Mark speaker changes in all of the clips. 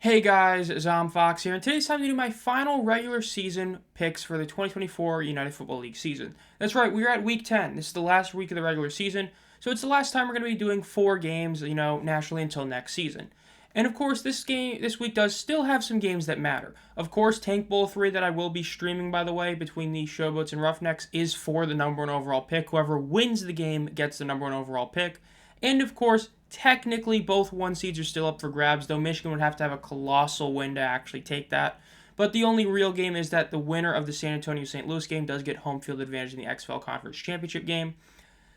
Speaker 1: Hey guys, Zom Fox here, and today's time to do my final regular season picks for the 2024 United Football League season. That's right, we're at week 10. This is the last week of the regular season, so it's the last time we're going to be doing 4 games, nationally until next season. And of course, this week does still have some games that matter. Of course, Tank Bowl 3 that I will be streaming, by the way, between the Showboats and Roughnecks is for the number one overall pick. Whoever wins the game gets the number one overall pick. And of course, technically both one seeds are still up for grabs, though Michigan would have to have a colossal win to actually take that. But the only real game is that the winner of the San Antonio St. Louis game does get home field advantage in the XFL Conference Championship game.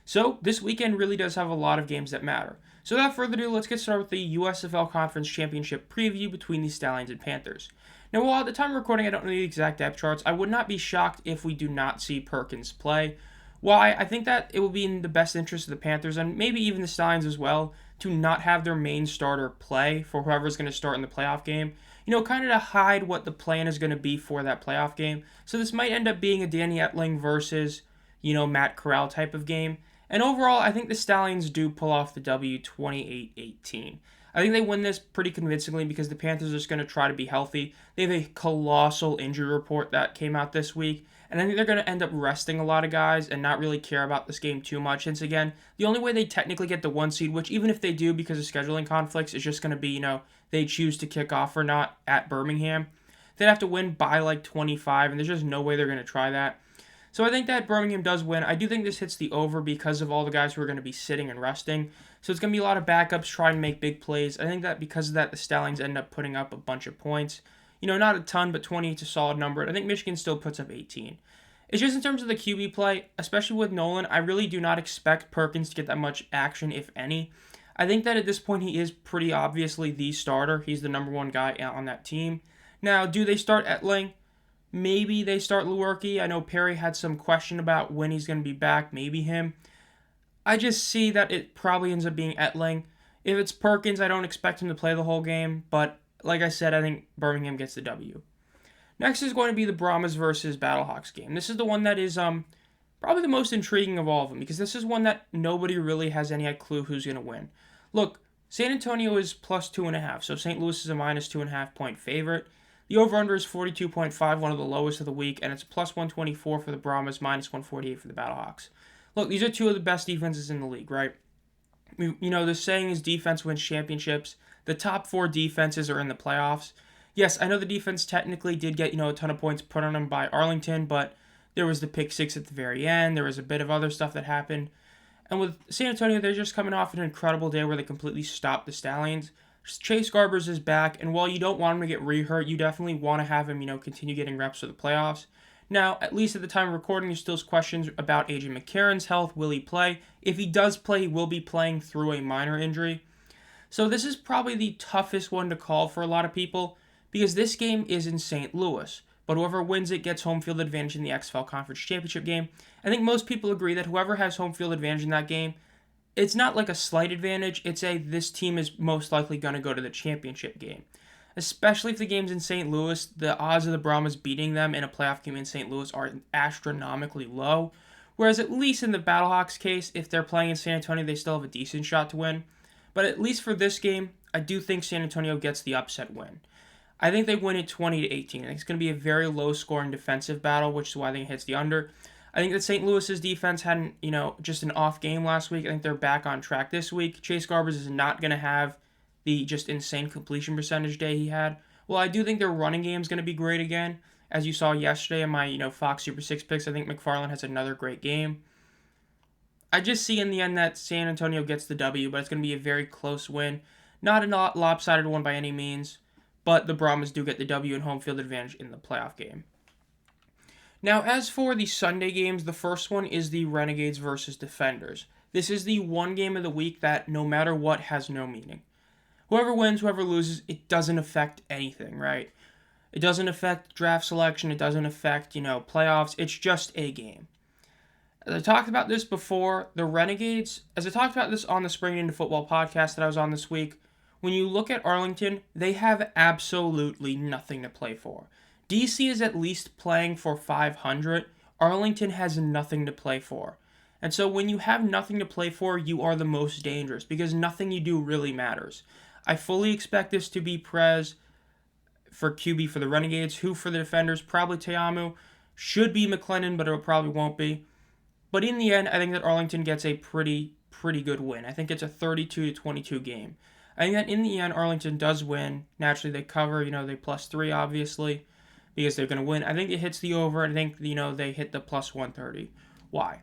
Speaker 1: So this weekend really does have a lot of games that matter. So without further ado, let's get started with the USFL Conference Championship preview between the Stallions and Panthers. Now, while at the time of recording I don't know the exact depth charts, I would not be shocked if we do not see Perkins play. Why? I think that it will be in the best interest of the Panthers and maybe even the Stallions as well to not have their main starter play for whoever's going to start in the playoff game. Kind of to hide what the plan is going to be for that playoff game. So this might end up being a Danny Etling versus, Matt Corral type of game. And overall, I think the Stallions do pull off the W 28-18. I think they win this pretty convincingly because the Panthers are just going to try to be healthy. They have a colossal injury report that came out this week, and I think they're going to end up resting a lot of guys and not really care about this game too much. Since, again, the only way they technically get the 1 seed, which even if they do because of scheduling conflicts, is just going to be, they choose to kick off or not at Birmingham. They'd have to win by like 25, and there's just no way they're going to try that. So I think that Birmingham does win. I do think this hits the over because of all the guys who are going to be sitting and resting. So it's going to be a lot of backups trying to make big plays. I think that because of that, the Stallions end up putting up a bunch of points. Not a ton, but 20 is a solid number. And I think Michigan still puts up 18. It's just in terms of the QB play, especially with Nolan, I really do not expect Perkins to get that much action, if any. I think that at this point he is pretty obviously the starter. He's the number one guy on that team. Now, do they start Etling? Maybe they start Lewerke. I know Perry had some question about when he's going to be back. Maybe him. I just see that it probably ends up being Etling. If it's Perkins, I don't expect him to play the whole game. But like I said, I think Birmingham gets the W. Next is going to be the Brahmas versus Battlehawks game. This is the one that is probably the most intriguing of all of them because this is one that nobody really has any clue who's going to win. Look, San Antonio is plus 2.5, so St. Louis is a minus 2.5 point favorite. The over-under is 42.5, one of the lowest of the week, and it's plus 124 for the Brahmas, minus 148 for the Battlehawks. Look, these are two of the best defenses in the league, right? The saying is defense wins championships. The top 4 defenses are in the playoffs. Yes, I know the defense technically did get, a ton of points put on them by Arlington, but there was the pick 6 at the very end. There was a bit of other stuff that happened. And with San Antonio, they're just coming off an incredible day where they completely stopped the Stallions. Chase Garbers is back, and while you don't want him to get re-hurt, you definitely want to have him, continue getting reps for the playoffs. Now, at least at the time of recording, there's still questions about AJ McCarron's health. Will he play? If he does play, he will be playing through a minor injury. So this is probably the toughest one to call for a lot of people because this game is in St. Louis. But whoever wins it gets home field advantage in the XFL Conference Championship game. I think most people agree that whoever has home field advantage in that game, it's not like a slight advantage, it's this team is most likely going to go to the championship game. Especially if the game's in St. Louis, the odds of the Brahmas beating them in a playoff game in St. Louis are astronomically low. Whereas at least in the Battlehawks case, if they're playing in San Antonio, they still have a decent shot to win. But at least for this game, I do think San Antonio gets the upset win. I think they win it 20-18. I think it's going to be a very low-scoring defensive battle, which is why I think it hits the under. I think that St. Louis's defense had, just an off game last week. I think they're back on track this week. Chase Garbers is not going to have the just insane completion percentage day he had. Well, I do think their running game is going to be great again. As you saw yesterday in my, Fox Super 6 picks, I think McFarland has another great game. I just see in the end that San Antonio gets the W, but it's going to be a very close win. Not a lopsided one by any means, but the Brahmas do get the W and home field advantage in the playoff game. Now, as for the Sunday games, the first one is the Renegades versus Defenders. This is the one game of the week that, no matter what, has no meaning. Whoever wins, whoever loses, it doesn't affect anything, right? It doesn't affect draft selection. It doesn't affect, playoffs. It's just a game. As I talked about this before, the Renegades, as I talked about this on the Spring Into Football podcast that I was on this week, when you look at Arlington, they have absolutely nothing to play for. DC is at least playing for 500. Arlington has nothing to play for. And so when you have nothing to play for, you are the most dangerous because nothing you do really matters. I fully expect this to be Prez for QB for the Renegades. Who for the Defenders? Probably Teamu. Should be McLennan, but it probably won't be. But in the end, I think that Arlington gets a pretty good win. I think it's a 32-22 game. I think that in the end, Arlington does win. Naturally, they cover. They +3, obviously, because they're going to win. I think it hits the over. I think, they hit the +130. Why?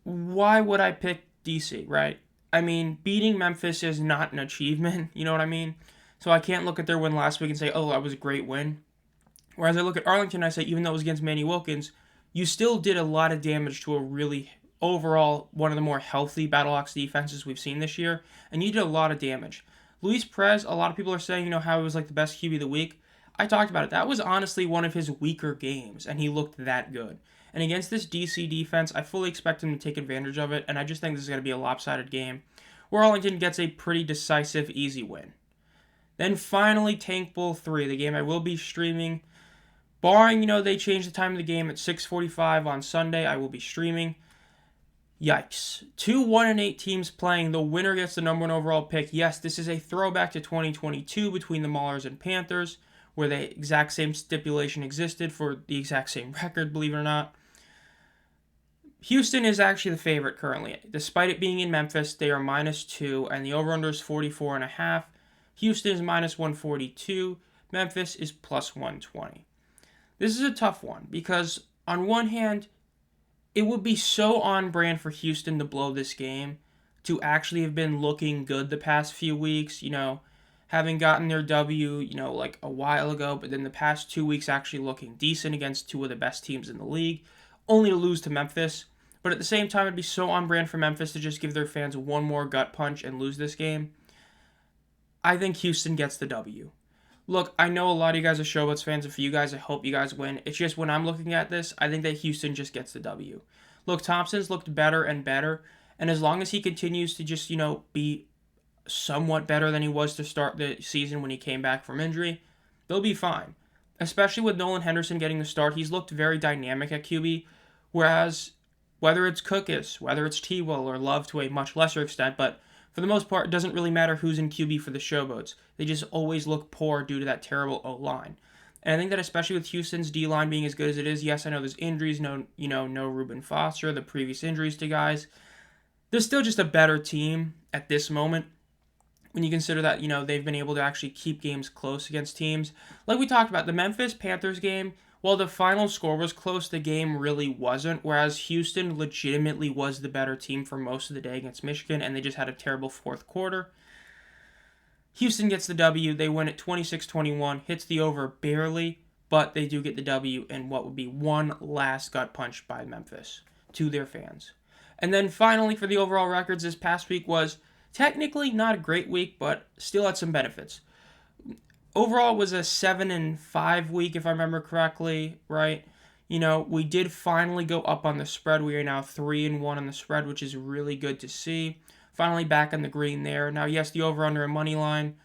Speaker 1: Why would I pick DC, right? I mean, beating Memphis is not an achievement. You know what I mean? So I can't look at their win last week and say, oh, that was a great win. Whereas I look at Arlington, I say, even though it was against Manny Wilkins, you still did a lot of damage to a really, overall, one of the more healthy Battlehawks defenses we've seen this year, and you did a lot of damage. Luis Perez, a lot of people are saying, how he was like the best QB of the week. I talked about it. That was honestly one of his weaker games, and he looked that good. And against this DC defense, I fully expect him to take advantage of it, and I just think this is going to be a lopsided game, where Arlington gets a pretty decisive, easy win. Then finally, Tank Bowl 3, the game I will be streaming. Barring, they change the time of the game at 6:45 on Sunday, I will be streaming. Yikes. 2 1-8 teams playing. The winner gets the number 1 overall pick. Yes, this is a throwback to 2022 between the Maulers and Panthers, where the exact same stipulation existed for the exact same record, believe it or not. Houston is actually the favorite currently. Despite it being in Memphis, they are -2, and the over-under is 44.5. Houston is -142. Memphis is +120. This is a tough one because, on one hand, it would be so on brand for Houston to blow this game, to actually have been looking good the past few weeks, having gotten their W, like a while ago, but then the past 2 weeks actually looking decent against 2 of the best teams in the league, only to lose to Memphis. But at the same time, it'd be so on brand for Memphis to just give their fans one more gut punch and lose this game. I think Houston gets the W. Look, I know a lot of you guys are Showboats fans, and for you guys, I hope you guys win. It's just when I'm looking at this, I think that Houston just gets the W. Look, Thompson's looked better and better, and as long as he continues to just, be somewhat better than he was to start the season when he came back from injury, they'll be fine. Especially with Nolan Henderson getting the start, he's looked very dynamic at QB, whereas whether it's Cookus, whether it's T-Will or Love to a much lesser extent, but for the most part, it doesn't really matter who's in QB for the Showboats. They just always look poor due to that terrible O-line. And I think that especially with Houston's D-line being as good as it is, yes, I know there's injuries, no Reuben Foster, the previous injuries to guys. They're still just a better team at this moment when you consider that, they've been able to actually keep games close against teams. Like we talked about, the Memphis Panthers game, while the final score was close, the game really wasn't, whereas Houston legitimately was the better team for most of the day against Michigan, and they just had a terrible fourth quarter. Houston gets the W. They win at 26-21, hits the over barely, but they do get the W in what would be one last gut punch by Memphis to their fans. And then finally, for the overall records, this past week was technically not a great week, but still had some benefits. Overall, it was a 7-5 week, if I remember correctly, right? We did finally go up on the spread. We are now 3-1 on the spread, which is really good to see. Finally back on the green there. Now, yes, the over-under and money line,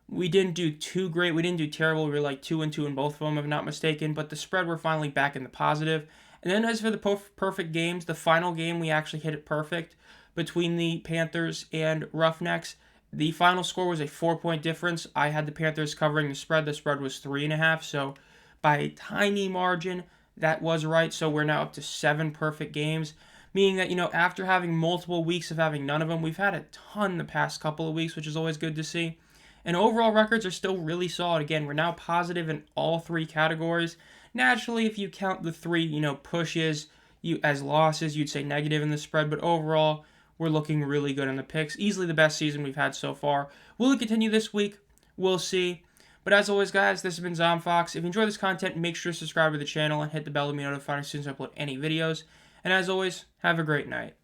Speaker 1: we didn't do too great. We didn't do terrible. We were like 2-2 in both of them, if I'm not mistaken. But the spread, we're finally back in the positive. And then as for the perfect games, the final game, we actually hit it perfect between the Panthers and Roughnecks. The final score was a 4-point difference. I had the Panthers covering the spread. The spread was 3.5, so by a tiny margin, that was right. So we're now up to 7 perfect games, meaning that, after having multiple weeks of having none of them, we've had a ton the past couple of weeks, which is always good to see. And overall records are still really solid. Again, we're now positive in all 3 categories. Naturally, if you count the 3, pushes as losses, you'd say negative in the spread, but overall, we're looking really good in the picks. Easily the best season we've had so far. Will it continue this week? We'll see. But as always, guys, this has been ZomFox. If you enjoy this content, make sure to subscribe to the channel and hit the bell to be notified as soon as I upload any videos. And as always, have a great night.